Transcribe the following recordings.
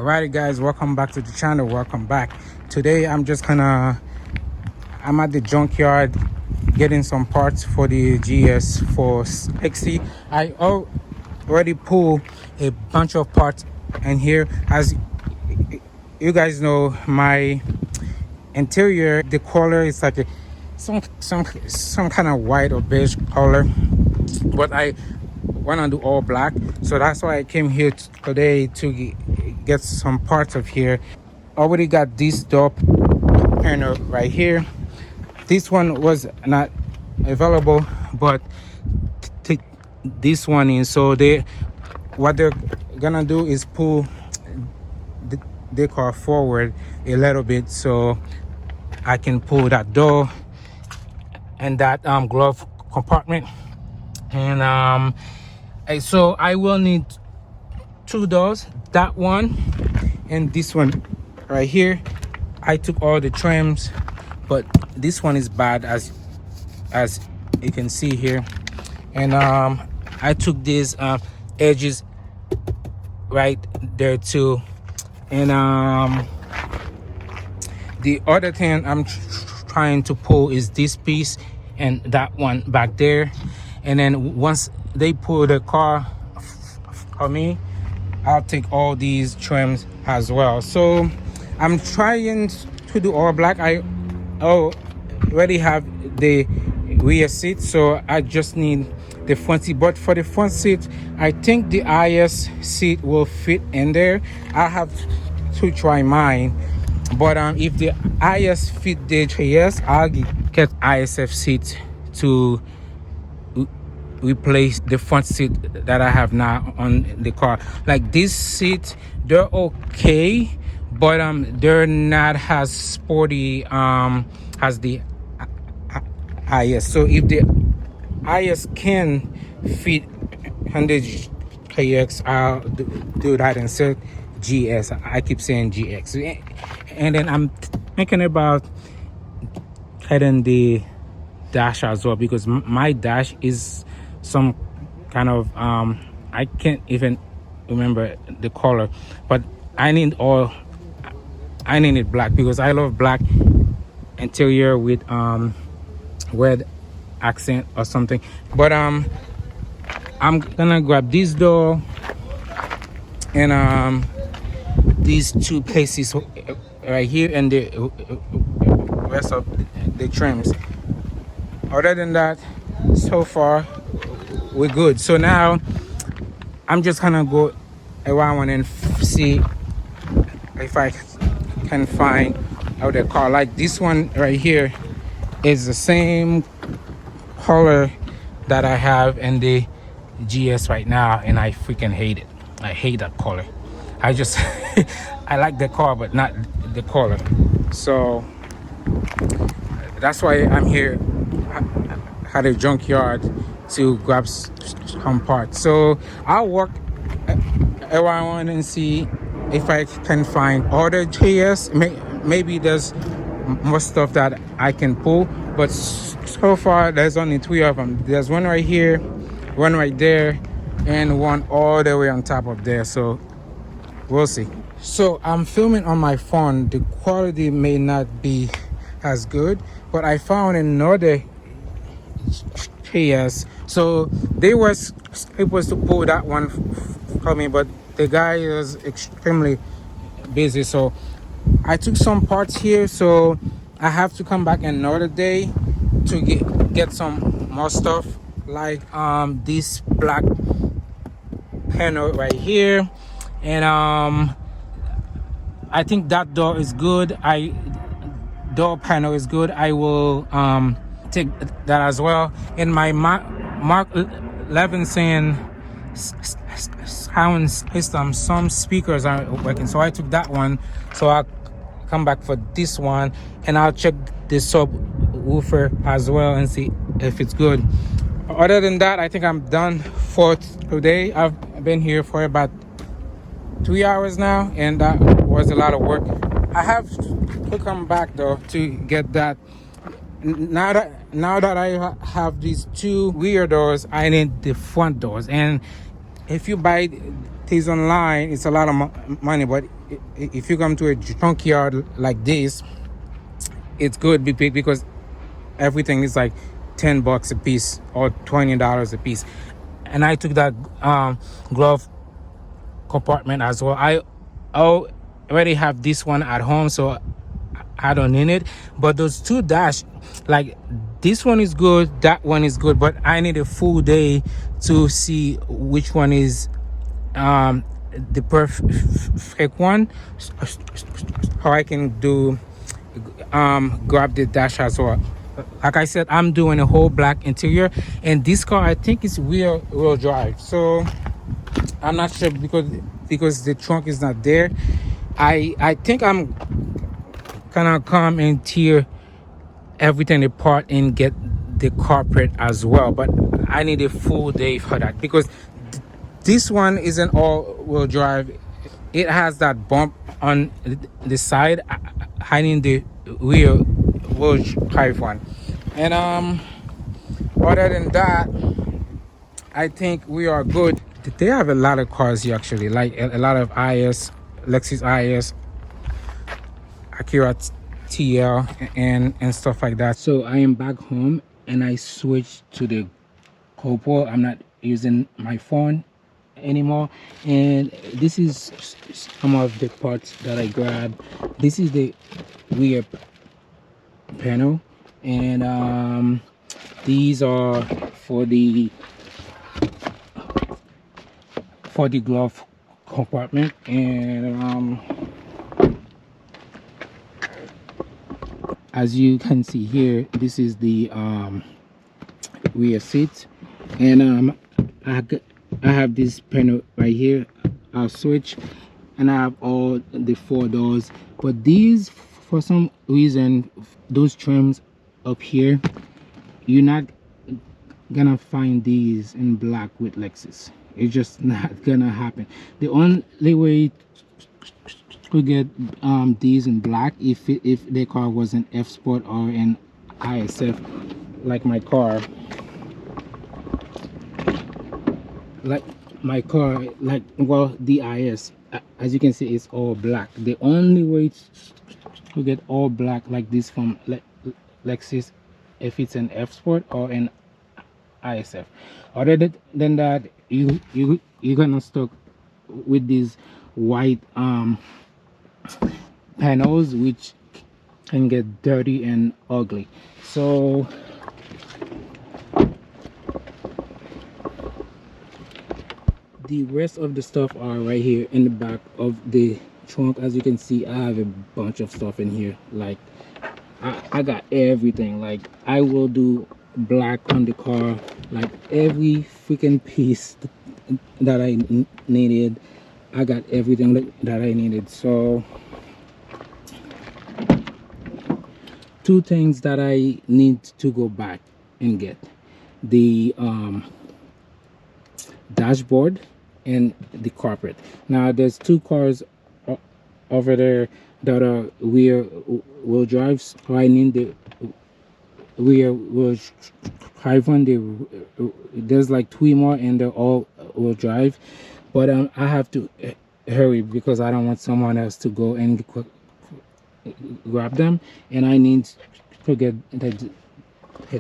Alrighty guys, welcome back to the channel. Welcome back. Today I'm at the junkyard getting some parts for the GS460. I already pulled a bunch of parts in here. As you guys know, my interior, the color is like some kind of white or beige color, but I want to do all black, so that's why I came here today to get some parts of here. Already got this door panel right here. This one was not available, but take this one in. So what they're gonna do is pull the car forward a little bit so I can pull that door and that glove compartment. And so I will need two doors, that one and this one right here. I took all the trims, but this one is bad as you can see here. And I took these edges right there too. And the other thing I'm trying to pull is this piece and that one back there. And then once they pull the car for me, I'll take all these trims as well. So I'm trying to do all black. I already have the rear seat, so I just need the front seat. But for the front seat, I think the IS seat will fit in there. I have to try mine, but if the IS fit the GS, I'll get ISF seat to replace the front seat that I have now on the car. Like this seat, they're okay, but they're not as sporty as the IS. So if the IS can fit on the KX, I'll do that instead. GS, I keep saying GX. And then I'm thinking about getting the dash as well, because my dash is some kind of I can't even remember the color, but I need it black because I love black interior with red accent or something. But I'm gonna grab this door and these two places right here and the rest of the trims. Other than that, so far we're good. So now I'm just gonna go around and see if I can find other car. Like this one right here is the same color that I have in the GS right now, and I freaking hate it. I hate that color. I just I like the car but not the color. So that's why I'm here at a junkyard to grab some parts. So I'll walk around and see if I can find other GS. Maybe there's more stuff that I can pull, but so far there's only three of them. There's one right here, one right there, and one all the way on top of there. So we'll see. So I'm filming on my phone. The quality may not be as good, but I found another GS. So they were supposed to pull that one for me, but the guy is extremely busy. So I took some parts here, so I have to come back another day to get some more stuff, like this black panel right here. And I think that door is good. Door panel is good. I will take that as well. And my Mark Levinson sound system, some speakers aren't working, so I took that one. So I'll come back for this one, and I'll check the subwoofer as well and see if it's good. Other than that, I think I'm done for today. I've been here for about 3 hours now, and that was a lot of work. I have to come back though to get that. Now that I have these two rear doors, I need the front doors. And if you buy these online, it's a lot of money, but if you come to a junkyard like this, it's good because everything is like $10 a piece or $20 a piece. And I took that glove compartment as well. I already have this one at home, so I don't need it. But those two dash, like this one is good, that one is good, but I need a full day to see which one is the perfect one, how I can do grab the dash as well. Like I said, I'm doing a whole black interior, and this car I think is rear-wheel drive, so I'm not sure because the trunk is not there. I think I'm gonna come and tear everything apart and get the carpet as well, but I need a full day for that because this one isn't all-wheel drive. It has that bump on the side. I need the rear-wheel drive one. And other than that, I think we are good. They have a lot of cars here actually, like a lot of Lexus IS, Acura TL, and stuff like that. So I am back home and I switched to the GoPro. I'm not using my phone anymore, and this is some of the parts that I grabbed. This is the rear panel, and these are for the glove compartment, and as you can see here, this is the rear seat, and I have this panel right here. I'll switch, and I have all the 4 doors, but these, for some reason, those trims up here, you're not gonna find these in black with Lexus. It's just not gonna happen. The only way to get these in black, if the car was an F Sport or an ISF, like my car, well, the IS, as you can see, it's all black. The only way to get all black like this from Lexus, if it's an F Sport or an ISF. Other than that, you're gonna stuck with these white panels, which can get dirty and ugly. So the rest of the stuff are right here in the back of the trunk. As you can see, I have a bunch of stuff in here. Like I got everything. Like I will do black on the car, like every freaking piece that I needed. I got everything that I needed. So 2 things that I need to go back and get: the dashboard and the carpet. Now there's 2 cars over there that are rear-wheel drives, so I need the rear-wheel drive one. There's like 3 more and they're all-wheel drive, but I have to hurry because I don't want someone else to go and grab them, and I need to get the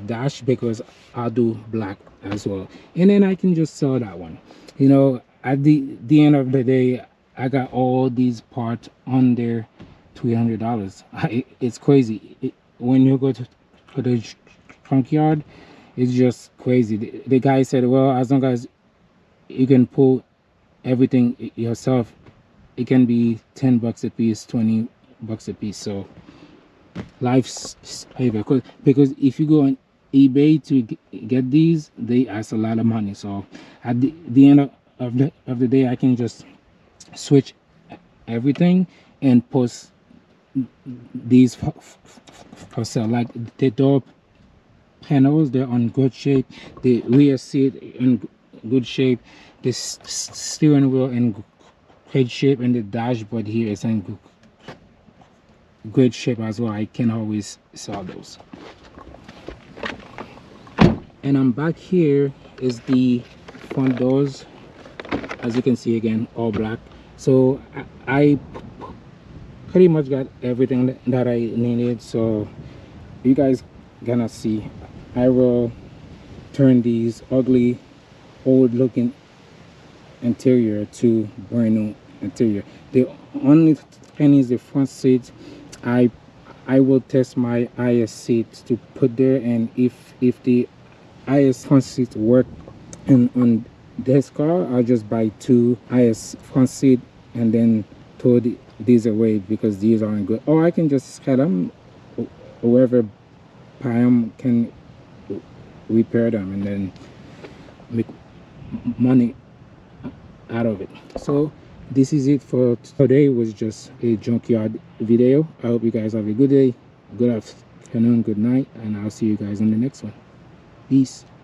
dash because I'll do black as well, and then I can just sell that one. You know, at the end of the day, I got all these parts under $300. It's crazy. When you go to the junkyard, it's just crazy. The guy said, well, as long as you can pull everything yourself, it can be $10 a piece, $20 a piece. So life's saver, because if you go on eBay to get these, they ask a lot of money. So at the end of the day, I can just switch everything and post these for sale. Like the door panels, they're on good shape, the rear seat in good shape, the steering wheel in great shape, and the dashboard here is in good shape as well. I can always sell those. And I'm back here is the front doors. As you can see, again, all black. So I pretty much got everything that I needed. So you guys gonna see, I will turn these ugly old looking interior to brand new interior. The only thing is the front seat. I will test my IS seat to put there, and if the IS front seat work on this car, I'll just buy 2 IS front seat and then throw these away because these aren't good. Or I can just sell them. Whoever buy them can repair them and then make money out of it. So this is it for today. It was just a junkyard video. I hope you guys have a good day, good afternoon, good night, and I'll see you guys in the next one. Peace.